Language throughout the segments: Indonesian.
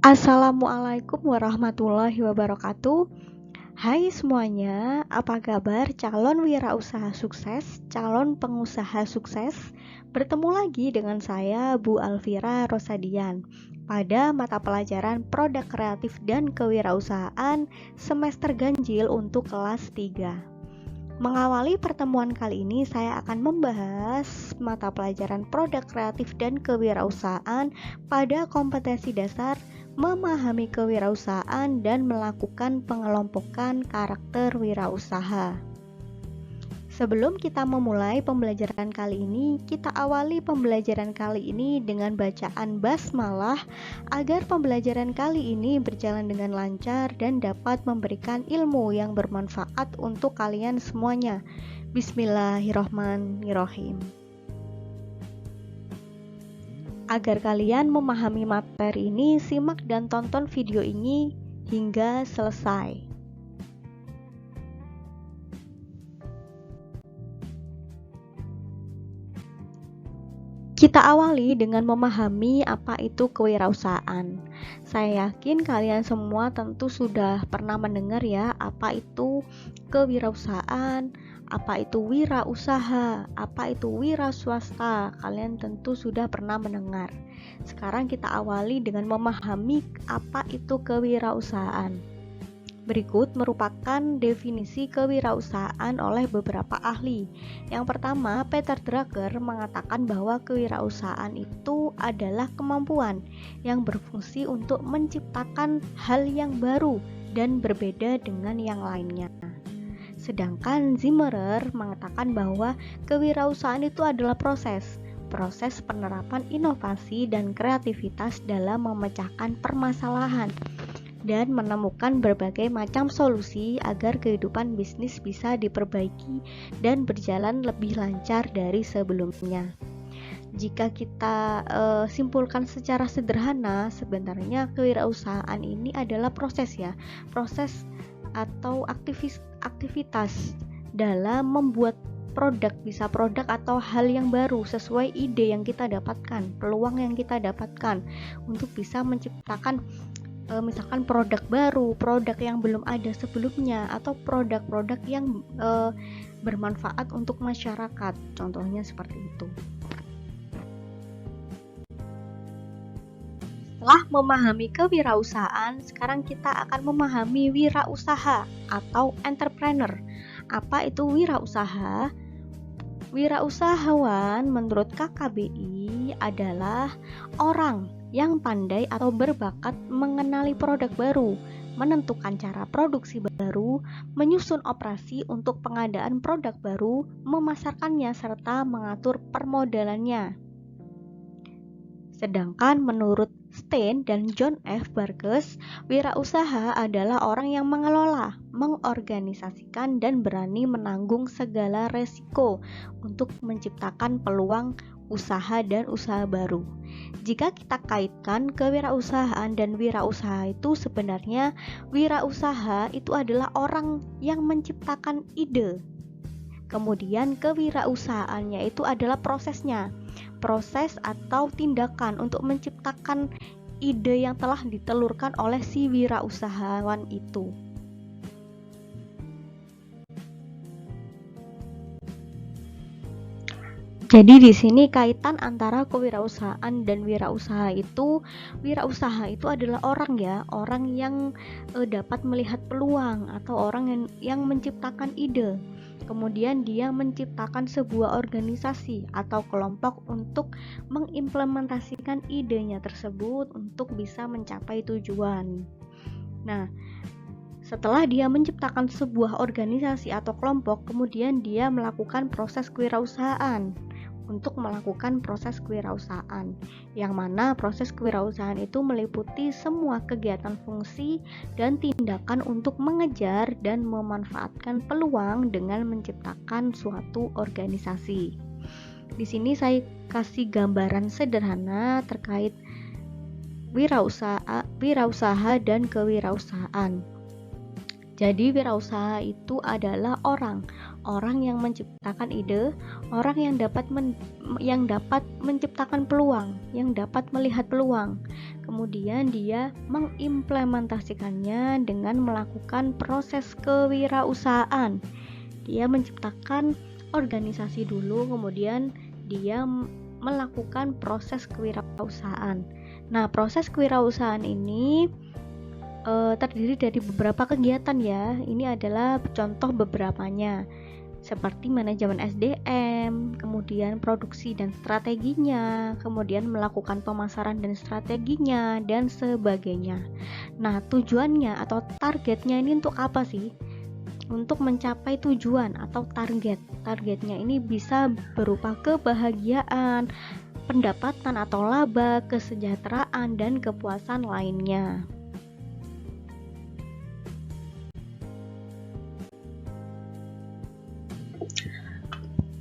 Assalamualaikum warahmatullahi wabarakatuh. Hai semuanya, apa kabar calon wirausaha sukses, calon pengusaha sukses? Bertemu lagi dengan saya Bu Alfira Rosadian pada mata pelajaran Produk Kreatif dan Kewirausahaan semester ganjil untuk kelas 3. Mengawali pertemuan kali ini, saya akan membahas mata pelajaran Produk Kreatif dan Kewirausahaan pada kompetensi dasar memahami kewirausahaan dan melakukan pengelompokan karakter wirausaha. Sebelum kita memulai pembelajaran kali ini, kita awali pembelajaran kali ini dengan bacaan basmalah agar pembelajaran kali ini berjalan dengan lancar dan dapat memberikan ilmu yang bermanfaat untuk kalian semuanya. Bismillahirrohmanirrohim. Agar kalian memahami materi ini, simak dan tonton video ini hingga selesai. Kita awali dengan memahami apa itu kewirausahaan. Saya yakin kalian semua tentu sudah pernah mendengar ya apa itu kewirausahaan, apa itu wirausaha, apa itu wira swasta. Kalian tentu sudah pernah mendengar. Sekarang kita awali dengan memahami apa itu kewirausahaan. Berikut merupakan definisi kewirausahaan oleh beberapa ahli. Yang pertama, Peter Drucker mengatakan bahwa kewirausahaan itu adalah kemampuan yang berfungsi untuk menciptakan hal yang baru dan berbeda dengan yang lainnya. Sedangkan Zimmerer mengatakan bahwa kewirausahaan itu adalah proses penerapan inovasi dan kreativitas dalam memecahkan permasalahan dan menemukan berbagai macam solusi agar kehidupan bisnis bisa diperbaiki dan berjalan lebih lancar dari sebelumnya. Jika kita simpulkan secara sederhana, sebenarnya kewirausahaan ini adalah proses atau aktivitas dalam membuat produk, bisa produk atau hal yang baru sesuai ide yang kita dapatkan, peluang yang kita dapatkan untuk bisa menciptakan misalkan produk baru, produk yang belum ada sebelumnya, atau produk-produk yang bermanfaat untuk masyarakat, contohnya seperti itu. Setelah memahami kewirausahaan, sekarang kita akan memahami wirausaha atau entrepreneur. Apa itu wirausaha? Wirausahawan menurut KKBI adalah orang yang pandai atau berbakat mengenali produk baru, menentukan cara produksi baru, menyusun operasi untuk pengadaan produk baru, memasarkannya, serta mengatur permodalannya. Sedangkan menurut Stein dan John F. Burgess, wirausaha adalah orang yang mengelola, mengorganisasikan, dan berani menanggung segala resiko untuk menciptakan peluang usaha dan usaha baru. Jika kita kaitkan kewirausahaan dan wirausaha itu, sebenarnya wirausaha itu adalah orang yang menciptakan ide. Kemudian kewirausahaannya itu adalah proses atau tindakan untuk menciptakan ide yang telah ditelurkan oleh si wirausahawan itu. Jadi di sini kaitan antara kewirausahaan dan wirausaha itu adalah orang yang dapat melihat peluang atau orang yang menciptakan ide. Kemudian dia menciptakan sebuah organisasi atau kelompok untuk mengimplementasikan idenya tersebut untuk bisa mencapai tujuan. Nah, setelah dia menciptakan sebuah organisasi atau kelompok, kemudian dia melakukan proses kewirausahaan. Untuk melakukan proses kewirausahaan, yang mana proses kewirausahaan itu meliputi semua kegiatan fungsi dan tindakan untuk mengejar dan memanfaatkan peluang dengan menciptakan suatu organisasi. Di sini saya kasih gambaran sederhana terkait wirausaha dan kewirausahaan. Jadi wirausaha itu adalah orang orang yang menciptakan ide, orang yang dapat menciptakan peluang, yang dapat melihat peluang. Kemudian dia mengimplementasikannya dengan melakukan proses kewirausahaan. Dia menciptakan organisasi dulu, kemudian dia melakukan proses kewirausahaan. Nah, proses kewirausahaan ini terdiri dari beberapa kegiatan ya. Ini adalah contoh beberapanya, seperti manajemen SDM, kemudian produksi dan strateginya, kemudian melakukan pemasaran dan strateginya, dan sebagainya. Nah, tujuannya atau targetnya ini untuk apa sih? Untuk mencapai tujuan atau target. Targetnya ini bisa berupa kebahagiaan, pendapatan atau laba, kesejahteraan, dan kepuasan lainnya.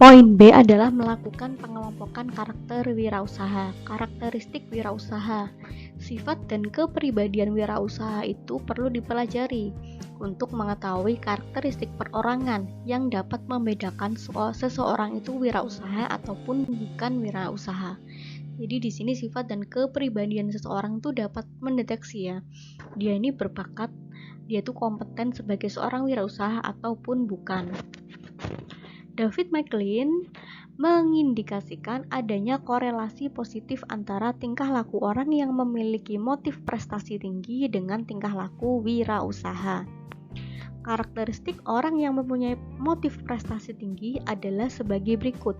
Poin B adalah melakukan pengelompokan karakter wirausaha. Karakteristik wirausaha. Sifat dan kepribadian wirausaha itu perlu dipelajari untuk mengetahui karakteristik perorangan yang dapat membedakan seseorang itu wirausaha ataupun bukan wirausaha. Jadi di sini sifat dan kepribadian seseorang itu dapat mendeteksi ya. Dia ini berbakat, dia itu kompeten sebagai seorang wirausaha ataupun bukan. David McLean mengindikasikan adanya korelasi positif antara tingkah laku orang yang memiliki motif prestasi tinggi dengan tingkah laku wirausaha. Karakteristik orang yang mempunyai motif prestasi tinggi adalah sebagai berikut.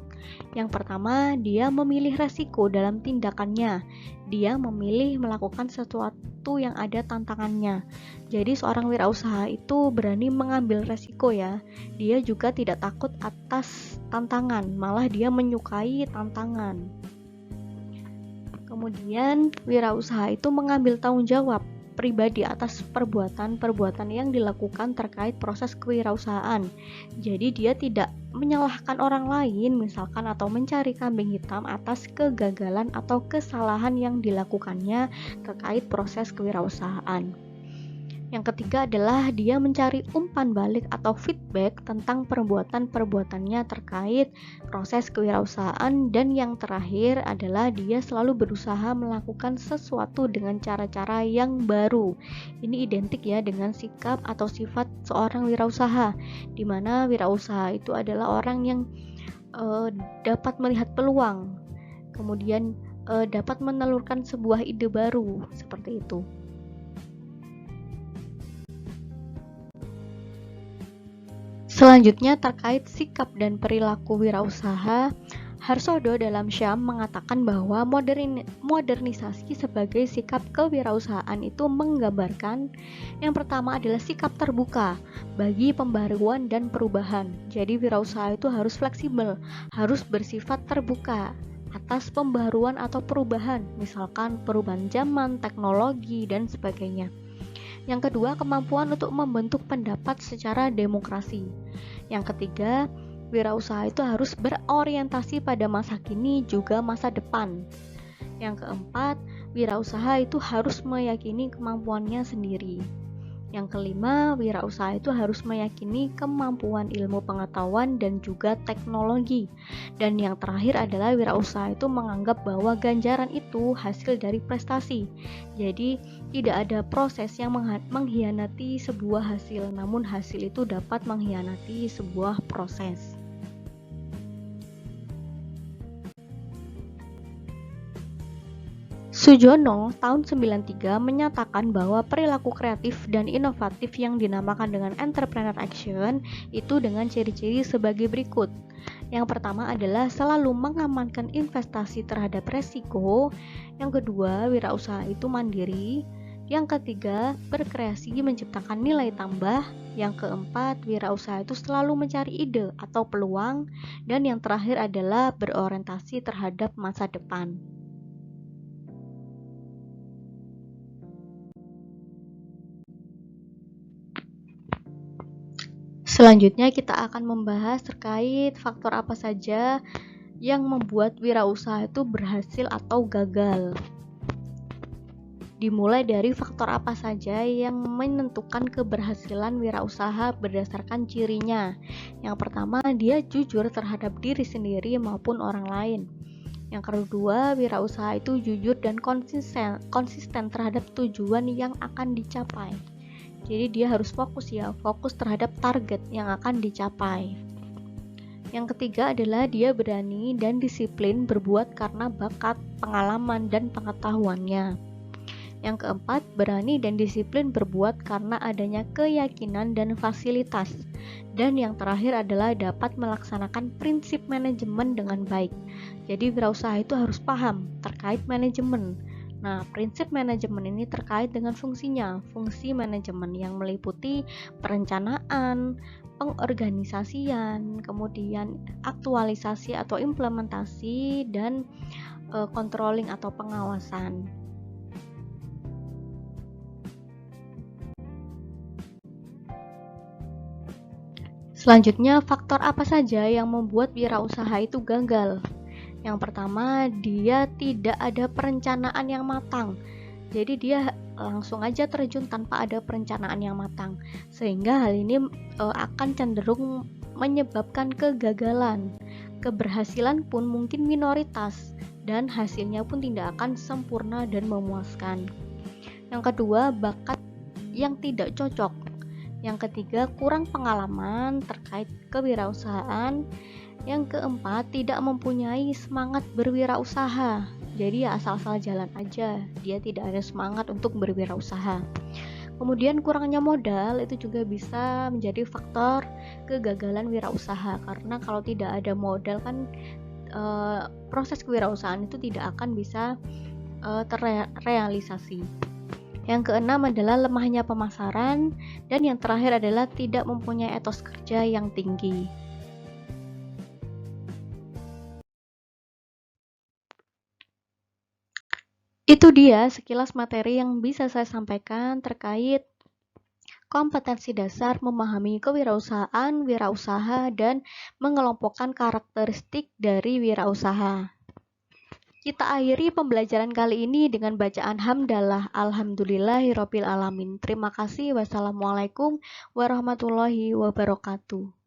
Yang pertama, dia memilih resiko dalam tindakannya. Dia memilih melakukan sesuatu yang ada tantangannya. Jadi seorang wirausaha itu berani mengambil resiko ya. Dia juga tidak takut atas tantangan, malah dia menyukai tantangan. Kemudian wirausaha itu mengambil tanggung jawab pribadi atas perbuatan-perbuatan yang dilakukan terkait proses kewirausahaan. Jadi dia tidak menyalahkan orang lain misalkan atau mencari kambing hitam atas kegagalan atau kesalahan yang dilakukannya terkait proses kewirausahaan. Yang ketiga adalah dia mencari umpan balik atau feedback tentang perbuatan-perbuatannya terkait proses kewirausahaan. Dan yang terakhir adalah dia selalu berusaha melakukan sesuatu dengan cara-cara yang baru. Ini identik ya dengan sikap atau sifat seorang wirausaha, di mana wirausaha itu adalah orang yang dapat melihat peluang, kemudian dapat menelurkan sebuah ide baru, seperti itu. Selanjutnya terkait sikap dan perilaku wirausaha, Harsodo dalam Syam mengatakan bahwa modernisasi sebagai sikap kewirausahaan itu menggambarkan yang pertama adalah sikap terbuka bagi pembaruan dan perubahan. Jadi wirausaha itu harus fleksibel, harus bersifat terbuka atas pembaruan atau perubahan, misalkan perubahan zaman, teknologi, dan sebagainya. Yang kedua, kemampuan untuk membentuk pendapat secara demokrasi. Yang ketiga, wirausaha itu harus berorientasi pada masa kini juga masa depan. Yang keempat, wirausaha itu harus meyakini kemampuannya sendiri. Yang kelima, wirausaha itu harus meyakini kemampuan ilmu pengetahuan dan juga teknologi. Dan yang terakhir adalah wirausaha itu menganggap bahwa ganjaran itu hasil dari prestasi. Jadi, tidak ada proses yang mengkhianati sebuah hasil, namun hasil itu dapat mengkhianati sebuah proses. Sujono tahun 93 menyatakan bahwa perilaku kreatif dan inovatif yang dinamakan dengan entrepreneur action itu dengan ciri-ciri sebagai berikut. Yang pertama adalah selalu mengamankan investasi terhadap resiko. Yang kedua, wirausaha itu mandiri. Yang ketiga, berkreasi menciptakan nilai tambah. Yang keempat, wirausaha itu selalu mencari ide atau peluang. Dan yang terakhir adalah berorientasi terhadap masa depan. Selanjutnya kita akan membahas terkait faktor apa saja yang membuat wirausaha itu berhasil atau gagal. Dimulai dari faktor apa saja yang menentukan keberhasilan wirausaha berdasarkan cirinya. Yang pertama, dia jujur terhadap diri sendiri maupun orang lain. Yang kedua, wirausaha itu jujur dan konsisten terhadap tujuan yang akan dicapai. Jadi dia harus fokus terhadap target yang akan dicapai. Yang ketiga adalah dia berani dan disiplin berbuat karena bakat, pengalaman, dan pengetahuannya. Yang keempat, berani dan disiplin berbuat karena adanya keyakinan dan fasilitas. Dan yang terakhir adalah dapat melaksanakan prinsip manajemen dengan baik. Jadi wirausaha itu harus paham terkait manajemen. Nah, prinsip manajemen ini terkait dengan fungsinya. Fungsi manajemen yang meliputi perencanaan, pengorganisasian, kemudian aktualisasi atau implementasi, dan controlling atau pengawasan. Selanjutnya, faktor apa saja yang membuat wirausaha itu gagal? Yang pertama, dia tidak ada perencanaan yang matang. Jadi dia langsung aja terjun tanpa ada perencanaan yang matang. Sehingga hal ini akan cenderung menyebabkan kegagalan. Keberhasilan pun mungkin minoritas dan hasilnya pun tidak akan sempurna dan memuaskan. Yang kedua, bakat yang tidak cocok. Yang ketiga, kurang pengalaman terkait kewirausahaan. Yang keempat, tidak mempunyai semangat berwirausaha. Jadi ya asal-asal jalan aja, dia tidak ada semangat untuk berwirausaha. Kemudian kurangnya modal itu juga bisa menjadi faktor kegagalan wirausaha, karena kalau tidak ada modal kan proses kewirausahaan itu tidak akan bisa terrealisasi. Yang keenam adalah lemahnya pemasaran, dan yang terakhir adalah tidak mempunyai etos kerja yang tinggi. Itu dia sekilas materi yang bisa saya sampaikan terkait kompetensi dasar memahami kewirausahaan, wirausaha, dan mengelompokkan karakteristik dari wirausaha. Kita akhiri pembelajaran kali ini dengan bacaan hamdalah alhamdulillahirabbil alamin. Terima kasih. Wassalamualaikum warahmatullahi wabarakatuh.